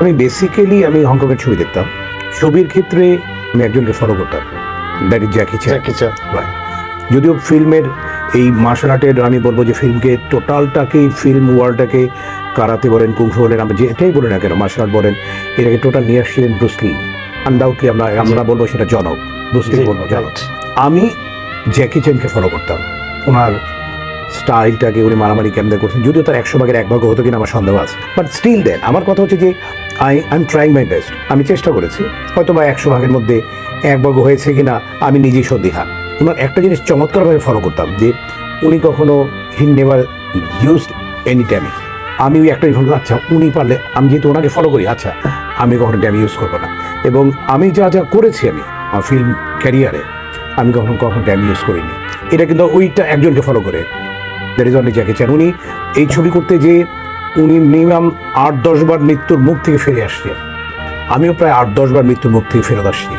আমি বেসিক্যালি হংকংয়ের ছবি দেখতাম। ছবির ক্ষেত্রে আমি একজনকে ফলো করতাম, দ্যাট ইজ জ্যাকি চ্যান। যদিও ফিল্মের এই মার্শাল আর্টের আমি বলবো যে ফিল্মকে টোটালটাকেই, ফিল্ম ওয়ার্ল্ডটাকে, কারাতে বলেন, কুংফু বলেন, আমরা যেটাই বলি না কেন, মার্শাল আর্ট বলেন, এটাকে টোটাল নিয়ে আসছিলেন ব্রুস লি। আনডাউটলি আমরা বলবো সেটা জনক, ব্রুস লি বলবো জনক। আমি জ্যাকি চ্যানকে ফলো করতাম, ওনার স্টাইলটাকে, উনি মারামারি কেমন করছেন, যদিও তার 100 ভাগের 1 ভাগ হতো কিনা আমার সন্দেহ আছে, বাট স্টিল দেন আমার কথা হচ্ছে যে I am trying my best. আমি চেষ্টা করেছি, হয়তো বা 100 ভাগের মধ্যে 1 ভাগ হয়েছে কিনা আমি নিজেই সন্দিহান। ওনার একটা জিনিস চমৎকারভাবে ফলো করতাম যে উনি কখনো he never used any dummy. আমি ওই একটা ফলো, আচ্ছা উনি পারলে, আমি যেহেতু ওনাকে ফলো করি, আচ্ছা আমি কখনো ড্যামি ইউজ করবো না। এবং আমি যা যা করেছি আমি আমার ফিল্ম ক্যারিয়ারে, আমি কখনো ড্যামি ইউজ করিনি। এটা কিন্তু ওইটা একজনকে ফলো করে, দ্যাট ইজ অনলি জ্যাকি চ্যান। উনি এই ছবি করতে যে উনি মিনিমাম 8-10 বার মৃত্যুর মুখ থেকে ফিরে আসছেন। আমিও প্রায় 8-10 বার মৃত্যুর মুখ থেকে ফেরত আসছি।